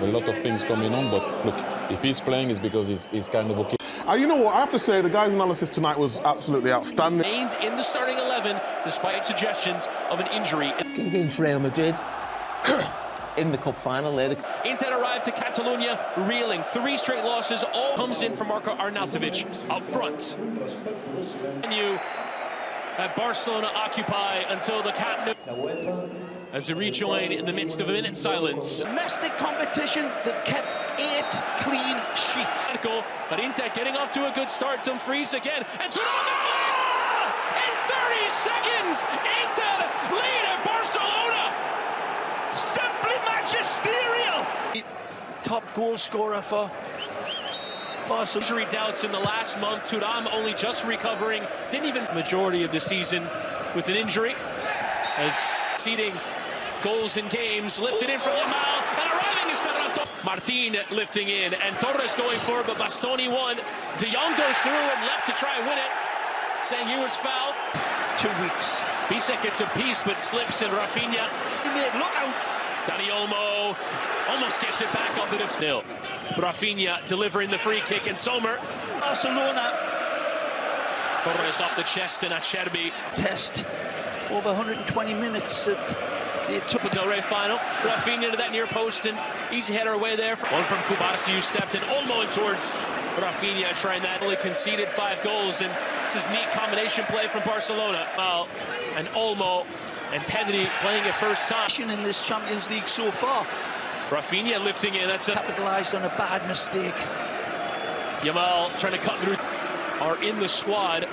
a lot of things coming on, but look, if he's playing, it's because he's kind of okay. You know what, I have to say, the guy's analysis tonight was absolutely outstanding. Remains in the starting 11, despite suggestions of an injury. Against Real Madrid, in the cup final there. Inter arrived to Catalonia reeling. 3 straight losses, all comes in from Marko Arnautovic up front. And you at Barcelona occupy until the Camp Nou as they rejoin in the midst of a minute's silence. Domestic competition, they've kept 8 clean sheets. But Inter getting off to a good start. Dumfries again, and Thuram on the fly! In 30 seconds, Inter lead at Barcelona. Simply magisterial. Top goal scorer for Barcelona. Injury doubts in the last month. Thuram only just recovering. Didn't even majority of the season with an injury. As seeding goals in games, lifted in from YAMAL, and arriving is Ferran Torres. Martin lifting in, and Torres going forward, but Bastoni won. De Jong goes through and left to try and win it. Saying he was fouled. 2 weeks. Bisek gets a piece, but slips, and Rafinha. Look out. Dani Olmo almost gets it back off the field. Rafinha delivering the free kick, and Sommer. Barcelona. Torres off the chest, and Acerbi. Test over 120 minutes at the Del Rey final. Rafinha to that near post, and easy header away there. One from Kubasi, who stepped in. Olmo in towards Rafinha, trying that. Only conceded 5 goals, and this is neat combination play from Barcelona. Well, and Olmo and Pedri playing it first time in this Champions League so far. Rafinha lifting in. That's capitalized on a bad mistake. YAMAL trying to cut through. Are in the squad.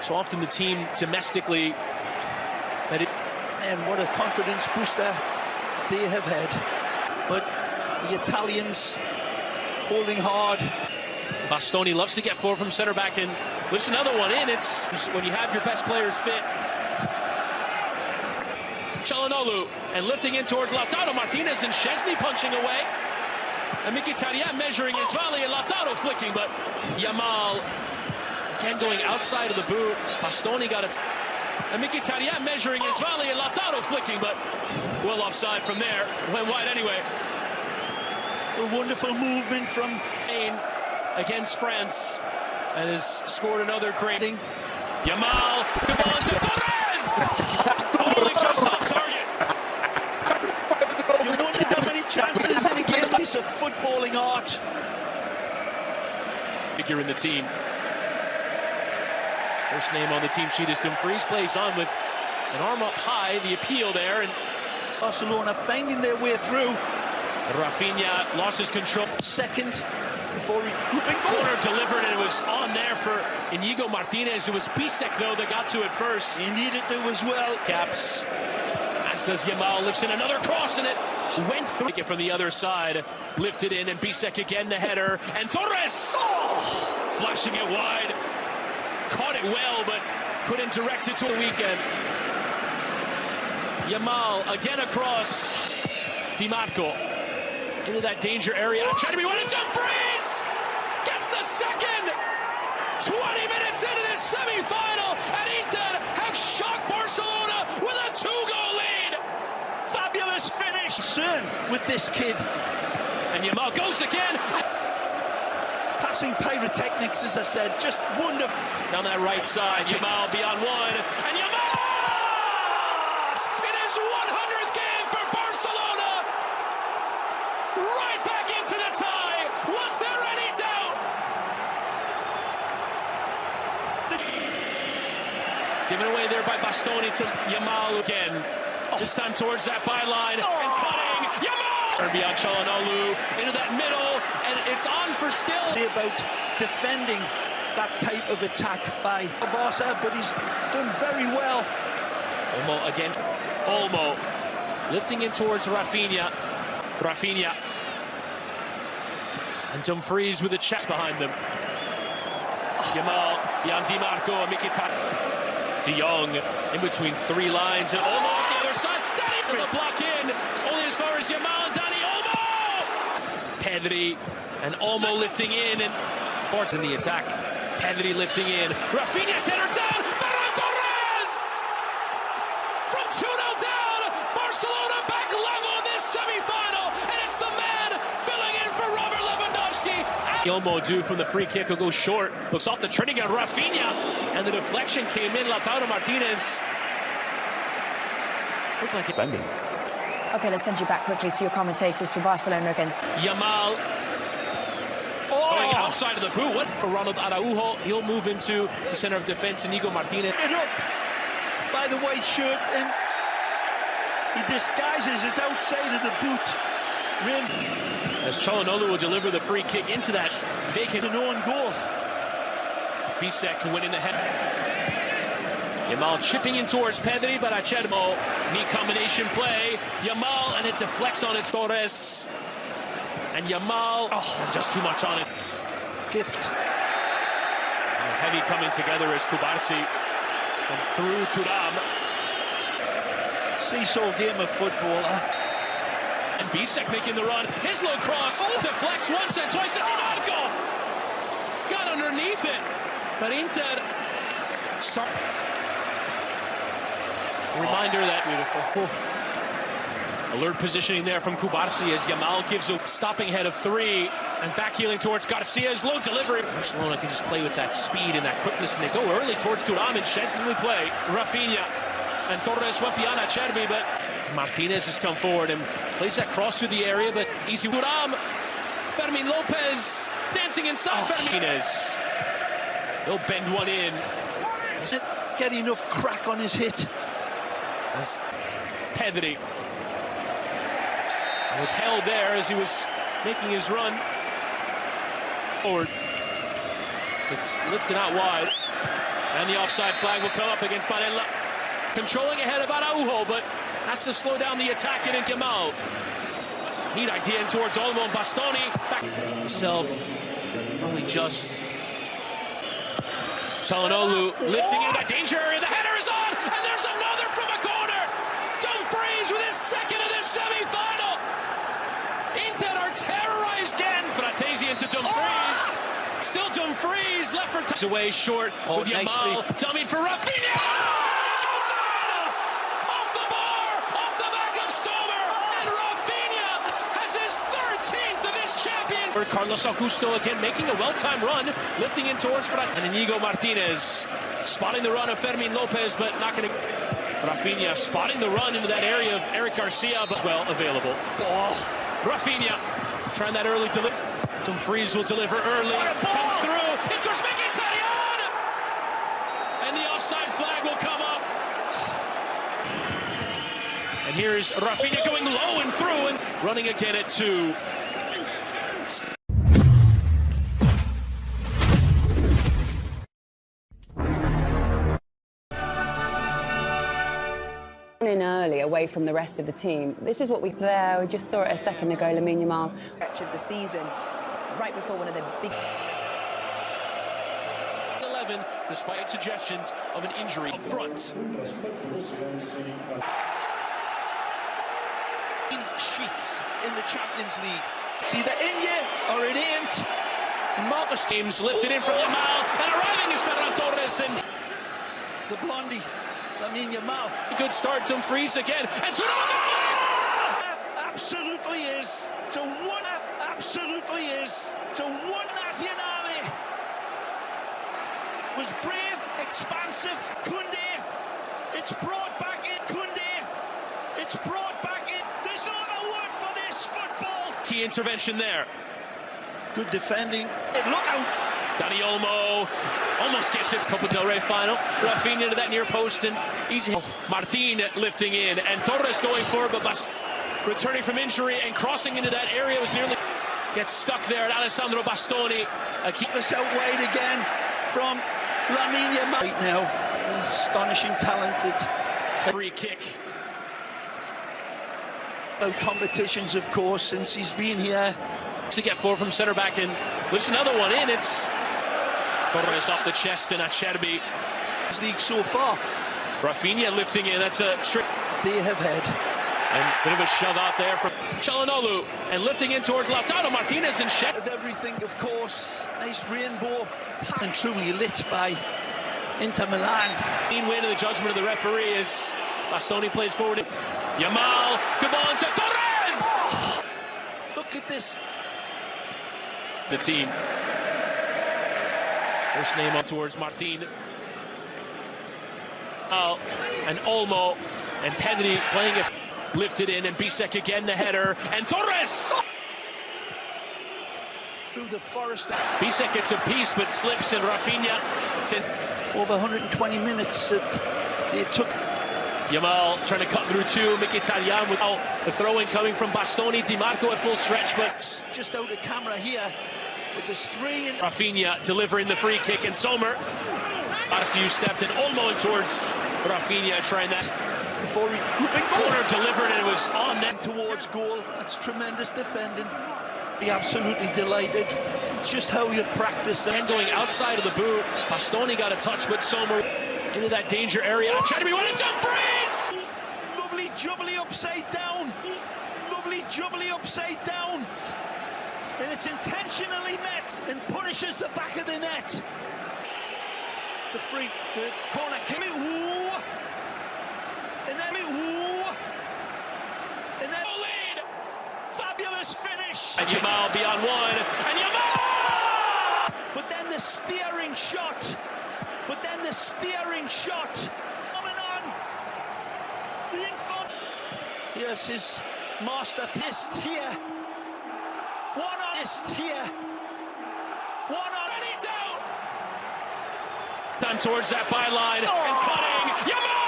So often the team domestically. And what a confidence booster they have had. But the Italians holding hard. Bastoni loves to get forward from center back and lifts another one in. It's when you have your best players fit. Çalhanoğlu and lifting in towards Lautaro Martinez, and Szczesny punching away. And Mkhitaryan measuring his volley, and Lautaro flicking, but YAMAL again going outside of the boot. Bastoni got it. And Mkhitaryan measuring his volley, and Lautaro flicking, but well offside from there. Went wide anyway. A wonderful movement from Spain against France, and has scored another great. YAMAL, come on to Torres! Only just off target. You wonder how many chances in a game. Piece of footballing art. Figure in the team. First name on the team sheet is Dumfries. Plays on with an arm up high. The appeal there, and Barcelona finding their way through. Rafinha lost his control. Second before regrouping. Corner delivered, and it was on there for Inigo Martinez. It was Bisek, though, that got to it first. He needed to as well. Caps, as does YAMAL. Lifts in another cross, and it went through. It from the other side. Lifted in, and Bisek again, the header. And Torres! Flashing it wide. Caught it well, but couldn't direct it to the weekend. YAMAL again across. Di Marco into that danger area. Trying to be one, and Dumfries gets the second. 20 minutes into this semi-final, and Inter have shocked Barcelona with a 2-goal lead. Fabulous finish. Concern with this kid. And YAMAL goes again. Passing pyrotechnics, as I said, just wonderful. Down that right side, YAMAL beyond one, and YAMAL! In his 100th game for Barcelona! Right back into the tie! Was there any doubt? Given away there by Bastoni to YAMAL again. This time towards that byline, and cutting, YAMAL! Beyond Çalhanoğlu, into that middle, and it's on for still. About defending that type of attack by Barca, but he's done very well. Olmo again. Olmo lifting in towards Rafinha. Rafinha. And Dumfries with a chest behind them. YAMAL, beyond Di Marco, and Mkhitaryan. De Jong in between 3 lines, and Olmo on the other side. Dani with the block in, only as far as YAMAL and Dani Olmo! Pedri and Olmo lifting in, and forwards in the attack. Pedri lifting in. Rafinha's header down. Ferran Torres! From 2-0 down. Barcelona back level in this semi-final, and it's the man filling in for Robert Lewandowski. Olmo due from the free kick will go short. Looks off the turning on Rafinha, and the deflection came in. Lautaro Martinez. Looked like it's bending. Okay, let's send you back quickly to your commentators for Barcelona against YAMAL. Going outside of the boot. What for Ronald Araujo? He'll move into the center of defense. Inigo Martinez. It up by the white shirt, and he disguises his outside of the boot rim. As Çalhanoğlu will deliver the free kick into that vacant An own goal. Bisek winning the head. YAMAL chipping in towards Pedri, but Acerbo. Neat combination play. YAMAL, and it deflects on its Torres. And YAMAL, just too much on it. Gift. And heavy coming together as Kubarsi. And through Thuram. Seesaw game of football. And Bisek making the run. His low cross. Deflects once and twice. And Marco got underneath it. But Inter start. Reminder that beautiful. Alert positioning there from Kubarsi as YAMAL gives a stopping head of 3 and back heeling towards Garcia's low delivery. Barcelona can just play with that speed and that quickness, and they go early towards Thuram and Szczesny play. Rafinha and Torres went beyond Acerbi, but Martinez has come forward and plays that cross through the area, but easy. Thuram, Fermin Lopez dancing inside. Martinez. He'll bend one in. Does it get enough crack on his hit? As Pedri was held there as he was making his run forward. So it's lifted out wide, and the offside flag will come up against Barella. Controlling ahead of Araujo, but has to slow down the attack and into YAMAL. Neat idea in towards Olmo and Bastoni. Back himself, only just. Çalhanoğlu lifting into danger area. The header is on, and there's another from a corner. Dumfries with his second of this semi-final. Inter are terrorized again. Fratesi into Dumfries. Still Dumfries left for away short with YAMAL. Dummy for Rafinha. Goes on! Off the bar, off the back of Sommer, and Rafinha has his 13th of this champion. For Carlos Augusto again making a well-timed run, lifting in towards Fratesi. And Inigo Martinez spotting the run of Fermin Lopez, but not going to. Rafinha spotting the run into that area of Eric Garcia, but well available. Ball. Rafinha trying that early delivery. Dumfries will deliver early. Comes through. Inter's Mkhitaryan! And the offside flag will come up. And here's Rafinha going low and through and running again at 2. In early, away from the rest of the team. This is what we just saw it a second ago. Lamine Yamal. stretch of the season, right before one of the big. 11, despite suggestions of an injury up front. Sheets in the Champions League. It's either in you or it ain't. And Marcus James lifted in from YAMAL, and arriving is Ferran Torres, and the blondie. Lamine Yamal. good start. Dumfries again, and Thuram on the fire! Absolutely is. So one absolutely is. So one Nazionale was brave, expansive. Koundé. It's brought back in. Koundé. It's brought back in. There's no other word for this football. Key intervention there. Good defending. Look out. Dani Olmo almost gets it. Copa del Rey final. Rafinha to that near post and easy. Martin lifting in and Torres going forward, but returning from injury and crossing into that area was nearly gets stuck there at Alessandro Bastoni. Keep us out wide again from Lamine Yamal. Right now, astonishing, talented. Free kick. Competitions, of course, since he's been here. To get 4 from centre back and lifts another one in. It's Torres off the chest and Acerbi. League so far. Rafinha lifting in. That's a trick. They have had. And a bit of a shove out there from Çalhanoğlu and lifting in towards Lautaro Martinez and Shet. Of everything, of course. Nice rainbow. And truly lit by Inter Milan. Clean win in the judgment of the referee as Bastoni plays forward. YAMAL, good ball into Torres! Torres! Look at this. The team. First name up towards Martin. And Olmo and Pedri playing it. Lifted in, and Bisek again, the header, and Torres! Through the forest. Bisek gets a piece, but slips, and Rafinha. Over 120 minutes it took. Yamal trying to cut through two. Mkhitaryan with the throw-in coming from Bastoni. Di Marco at full stretch, but Just out of camera here. But there's three in. Rafinha delivering the free kick, and Sommer. Arceus stepped in, Olmo in towards Rafinha, trying that. Before he Corner delivered, and it was on them. towards goal. That's tremendous defending. Be absolutely delighted. It's just how you practice that. And going outside of the boot, Bastoni got a touch with Sommer into that danger area. Cherby went into freeze! Lovely jubbly upside down. Lovely jubbly upside down. And it's intentionally met and punishes the back of the net. The corner kick. Ooh. And then lead. Fabulous finish. And Yamal beyond one, and Yamal! But then the steering shot. Coming on. The infant. Here's his masterpiece here. One on. Ready down. Done towards that byline, and cutting. Yamal!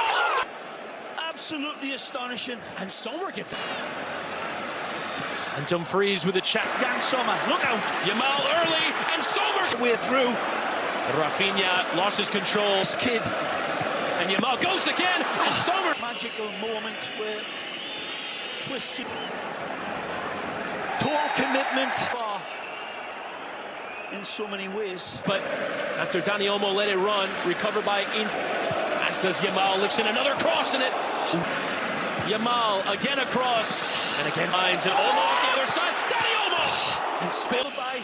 Absolutely astonishing. And Sommer gets it. And Dumfries with a check. Jan Sommer, look out. Yamal early, and Sommer. We're through. Rafinha lost his control. This kid. And Yamal goes again, and Sommer. Magical moment where twists. Total commitment. In so many ways. But after Dani Olmo let it run, recovered by as does Yamal, lifts in another cross in it. Yamal again across, and again lines, and Olmo on the other side. Dani Olmo! And spilled By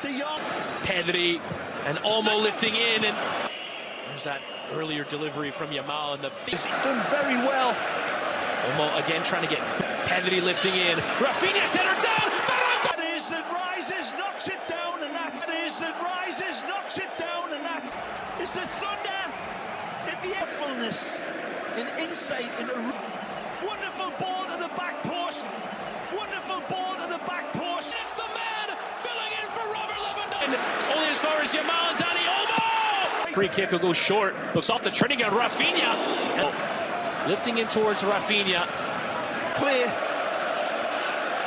the young Pedri, and Olmo lifting in, and there's that earlier delivery from Yamal, and the done very well. Olmo again trying to get Pedri lifting in. Rafinha's header down. That is that rises, knocks it down, and that is that rises, knocks it down, and that is the thunder in the helpfulness, in insight, in a wonderful ball to the back post. Wonderful ball to the back post. It's the man filling in for Robert Lewandowski. Only as far as Yamal and Dani Olmo. Free kick will go short. Looks off the turning on Rafinha. Lifting in towards Rafinha. Clear.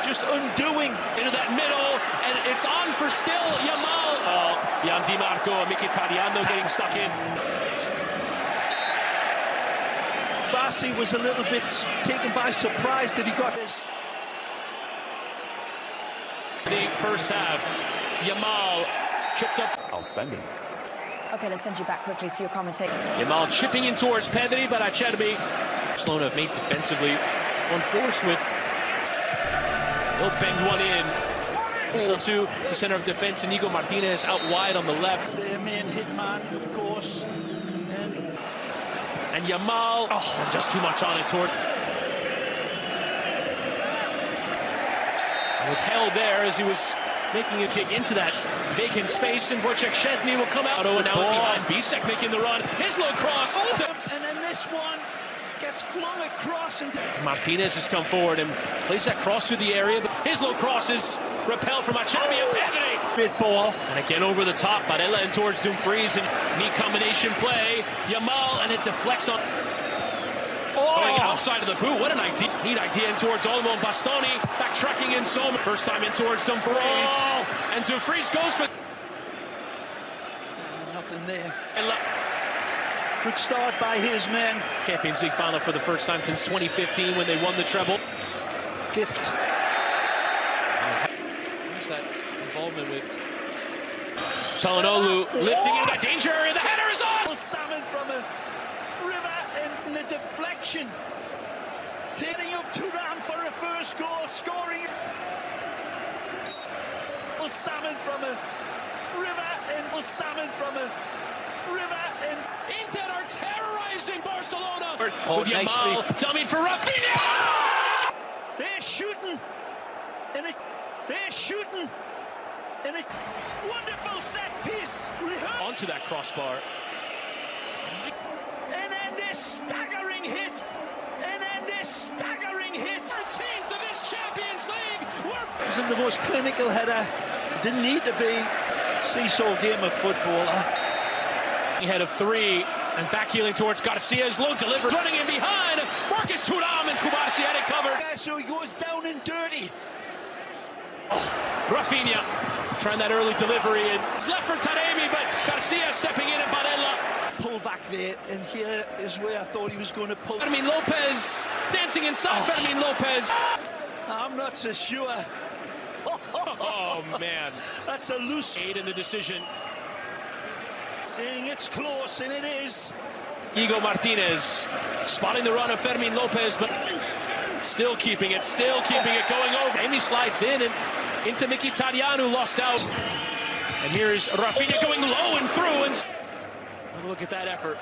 Just undoing. Into that middle, and it's on for still Yamal. Di Marco and Mkhitaryan getting stuck in. Barsi was a little bit taken by surprise that he got this. The first half, Yamal tripped up. Outstanding. OK, let's send you back quickly to your commentator. Yamal chipping in towards Pedri, but Acerbi. Barcelona have made defensively. One forced with. They'll bend one in. So to the center of defense, Inigo Martinez out wide on the left. Their main hitman, of course. And Yamal, just too much on it toward. It was held there as he was making a kick into that vacant space, and Wojciech Szczesny will come out. And now behind Bisek making the run. His low cross. And then this one gets flung across. And Martinez has come forward and plays that cross through the area, but his low cross is repelled from Acerbi and Pedri. bit ball. And again over the top, Barella in towards Dumfries, and neat combination play. Yamal, and it deflects on. Going outside of the boot, what an idea. Neat idea in towards Olmo and Bastoni. Backtracking in Sommer. First time in towards Dumfries. And Dumfries goes for... Nothing there. Good start by his men. Champions League final for the first time since 2015 when they won the treble. Gift. There's that involvement with Çalhanoğlu lifting into that danger area. The header is on! Salmon from a river, and the deflection. Taking up Thuram for a first goal, scoring. Salmon from a river, and salmon from a river, and Inter are terrorizing Barcelona. Oh, with Yamal, dummy for Rafinha! They're shooting. They're shooting. In a wonderful set piece. Onto that crossbar. And then this staggering hit. And then this staggering hit. 13th of this Champions League. Wasn't the most clinical header. Didn't need to be seesaw game of football. Ahead of 3 and backheeling towards Garcia's low delivery. Running in behind. Marcus Thuram and Kubarsi had it covered. So he goes down and dirty. Rafinha trying that early delivery and it's left for Taremi, but Garcia stepping in and Barella. Pull back there, and here is where I thought he was going to pull. Fermin Lopez dancing inside. Fermin Lopez. I'm not so sure. Oh man, That's a loose aid in the decision. saying it's close, and it is. Igo Martinez spotting the run of Fermin Lopez, but still keeping it going over. Amy slides in and into Mkhitaryan, who lost out. And here's Rafinha going low and through. And look at that effort.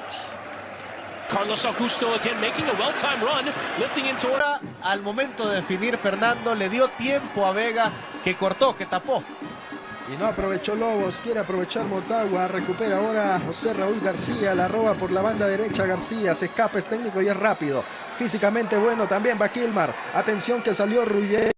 Carlos Augusto again making a well-timed run, lifting into. Al momento de definir, Fernando le dio tiempo a Vega, que cortó, que tapó. Y no aprovechó Lobos, quiere aprovechar Motagua, recupera ahora José Raúl García, la roba por la banda derecha García, se escapa, es técnico y es rápido. Físicamente bueno también va Kilmar, atención que salió Ruggier.